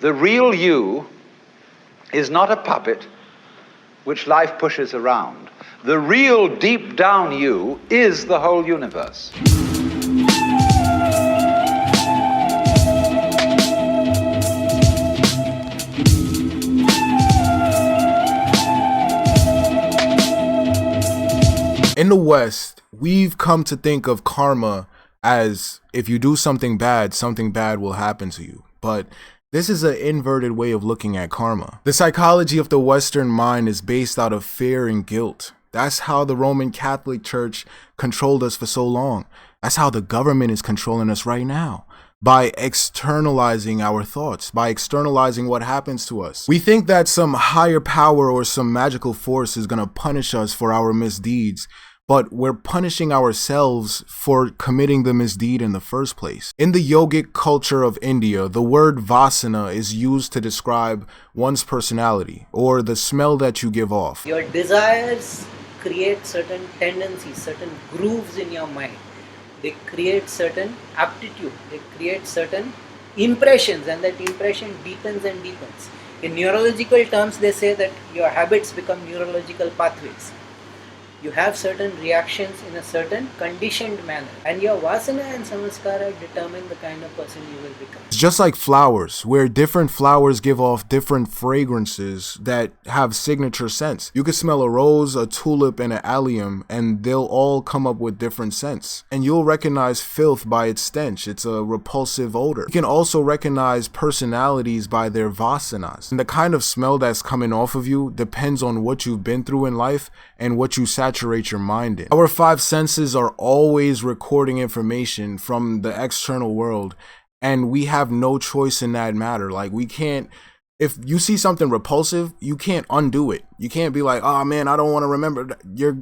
The real you is not a puppet which life pushes around. The real deep down you is the whole universe. In the West, we've come to think of karma as if you do something bad will happen to you. But this is an inverted way of looking at karma. The psychology of the Western mind is based out of fear and guilt. That's how the Roman Catholic Church controlled us for so long. That's how the government is controlling us right now. By externalizing our thoughts, by externalizing what happens to us. We think that some higher power or some magical force is going to punish us for our misdeeds, but we're punishing ourselves for committing the misdeed in the first place. In the yogic culture of India, the word vasana is used to describe one's personality or the smell that you give off. Your desires create certain tendencies, certain grooves in your mind. They create certain aptitude, they create certain impressions, and that impression deepens and deepens. In neurological terms, they say that your habits become neurological pathways. You have certain reactions in a certain conditioned manner, and your vasana and samskara determine the kind of person you will become. It's just like flowers, where different flowers give off different fragrances that have signature scents. You could smell a rose, a tulip, and an allium, and they'll all come up with different scents. And you'll recognize filth by its stench. It's a repulsive odor. You can also recognize personalities by their vasanas. And the kind of smell that's coming off of you depends on what you've been through in life and what you saturate your mind in. Our five senses are always recording information from the external world, and we have no choice in that matter. Like, we can't, if you see something repulsive, you can't undo it. You can't be like, oh man, I don't want to remember.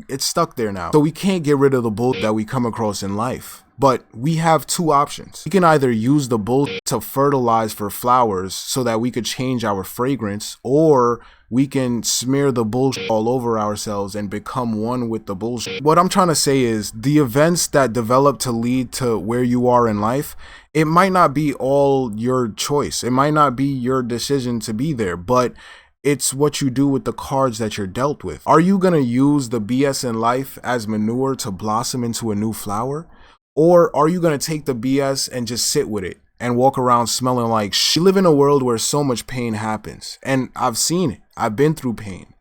It's stuck there now. So we can't get rid of the bull that we come across in life. But we have two options. We can either use the bull to fertilize for flowers so that we could change our fragrance, or we can smear the bullshit all over ourselves and become one with the bullshit. What I'm trying to say is the events that develop to lead to where you are in life, it might not be all your choice. It might not be your decision to be there, but it's what you do with the cards that you're dealt with. Are you going to use the BS in life as manure to blossom into a new flower? Or are you going to take the BS and just sit with it and walk around smelling like shit? We live in a world where so much pain happens, and I've seen it. I've been through pain.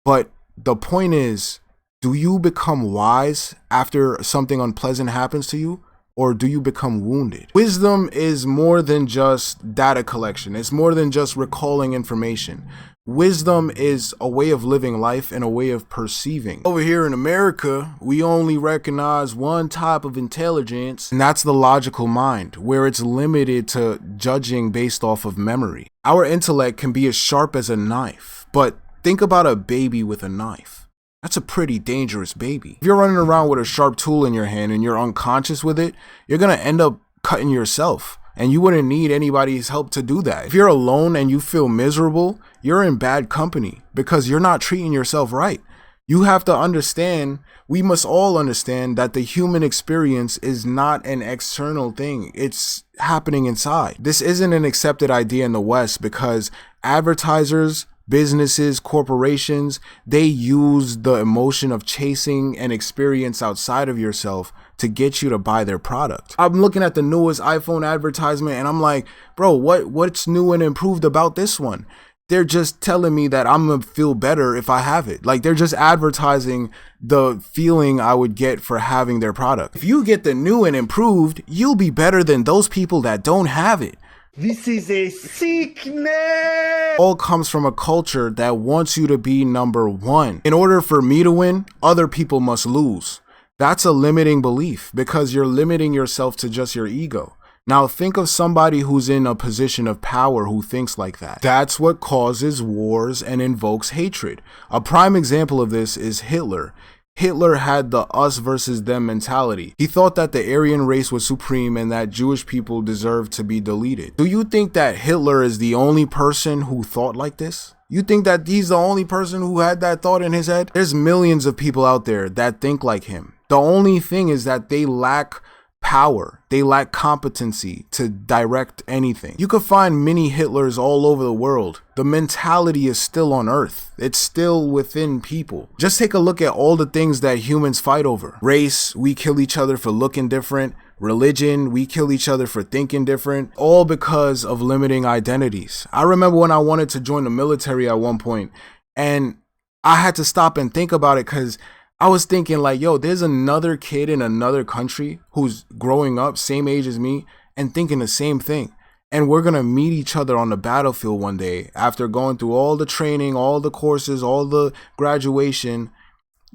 But the point is, do you become wise after something unpleasant happens to you? Or do you become wounded? Wisdom is more than just data collection. It's more than just recalling information. Wisdom is a way of living life and a way of perceiving. Over here in America, we only recognize one type of intelligence, and that's the logical mind, where it's limited to judging based off of memory. Our intellect can be as sharp as a knife, but think about a baby with a knife. That's a pretty dangerous baby. If you're running around with a sharp tool in your hand and you're unconscious with it, you're gonna end up cutting yourself. And you wouldn't need anybody's help to do that. If you're alone and you feel miserable, you're in bad company because you're not treating yourself right. You have to understand, we must all understand that the human experience is not an external thing. It's happening inside. This isn't an accepted idea in the West because advertisers, businesses, corporations, they use the emotion of chasing an experience outside of yourself to get you to buy their product. I'm looking at the newest iPhone advertisement and I'm like, bro, what's new and improved about this one? They're just telling me that I'm gonna feel better if I have it. Like, they're just advertising the feeling I would get for having their product. If you get the new and improved, you'll be better than those people that don't have it. This is a sickness! All comes from a culture that wants you to be number one. In order for me to win, other people must lose. That's a limiting belief because you're limiting yourself to just your ego. Now think of somebody who's in a position of power who thinks like that. That's what causes wars and invokes hatred. A prime example of this is Hitler. Hitler had the us versus them mentality. He thought that the Aryan race was supreme and that Jewish people deserved to be deleted. Do you think that Hitler is the only person who thought like this? You think that he's the only person who had that thought in his head? There's millions of people out there that think like him. The only thing is that they lack power. They lack competency to direct anything. You could find mini Hitlers all over the world. The mentality is still on Earth. It's still within people. Just take a look at all the things that humans fight over. Race, we kill each other for looking different. Religion, we kill each other for thinking different. All because of limiting identities. I remember when I wanted to join the military at one point, and I had to stop and think about it because I was thinking like, yo, there's another kid in another country who's growing up, same age as me, and thinking the same thing. And we're going to meet each other on the battlefield one day after going through all the training, all the courses, all the graduation,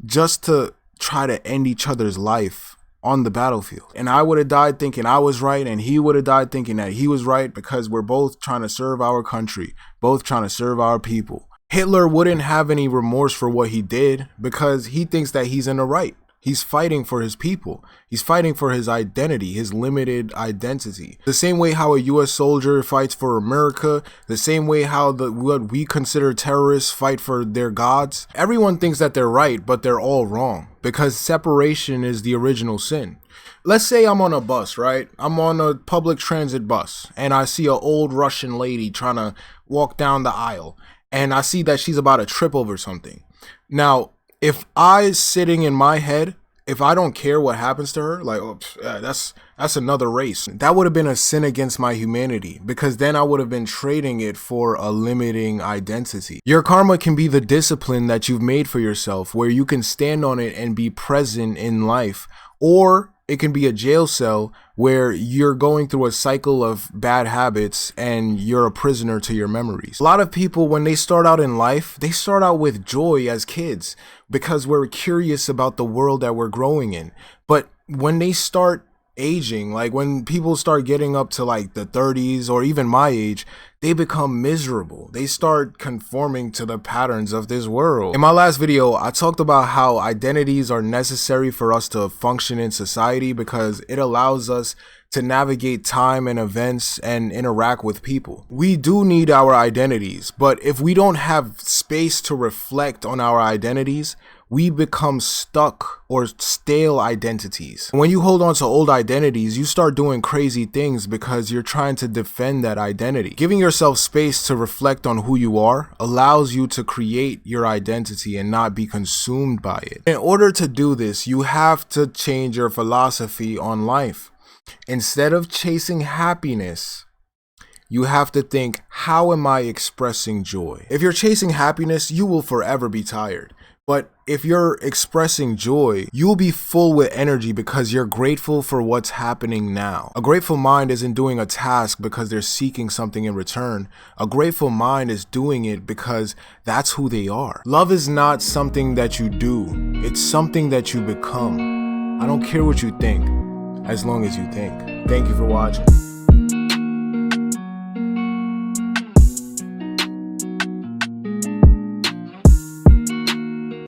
just to try to end each other's life on the battlefield. And I would have died thinking I was right, and he would have died thinking that he was right, because we're both trying to serve our country, both trying to serve our people. Hitler wouldn't have any remorse for what he did because he thinks that he's in the right. He's fighting for his people. He's fighting for his identity, his limited identity. The same way how a US soldier fights for America, the same way how what we consider terrorists fight for their gods. Everyone thinks that they're right, but they're all wrong because separation is the original sin. Let's say I'm on a bus, right? I'm on a public transit bus and I see an old Russian lady trying to walk down the aisle. And I see that she's about to trip over something. Now, if I sitting in my head, if I don't care what happens to her, like, oh, that's another race, that would have been a sin against my humanity, because then I would have been trading it for a limiting identity. Your karma can be the discipline that you've made for yourself, where you can stand on it and be present in life, or it can be a jail cell where you're going through a cycle of bad habits and you're a prisoner to your memories. A lot of people, when they start out in life, they start out with joy as kids because we're curious about the world that we're growing in. But when they start aging, like when people start getting up to like the 30s or even my age, they become miserable. They start conforming to the patterns of this world. In my last video, I talked about how identities are necessary for us to function in society because it allows us to navigate time and events and interact with people. We do need our identities, but if we don't have space to reflect on our identities, we become stuck or stale identities. When you hold on to old identities, you start doing crazy things because you're trying to defend that identity. Giving yourself space to reflect on who you are allows you to create your identity and not be consumed by it. In order to do this, you have to change your philosophy on life. Instead of chasing happiness, you have to think, how am I expressing joy? If you're chasing happiness, you will forever be tired. But if you're expressing joy, you'll be full with energy because you're grateful for what's happening now. A grateful mind isn't doing a task because they're seeking something in return. A grateful mind is doing it because that's who they are. Love is not something that you do. It's something that you become. I don't care what you think, as long as you think. Thank you for watching.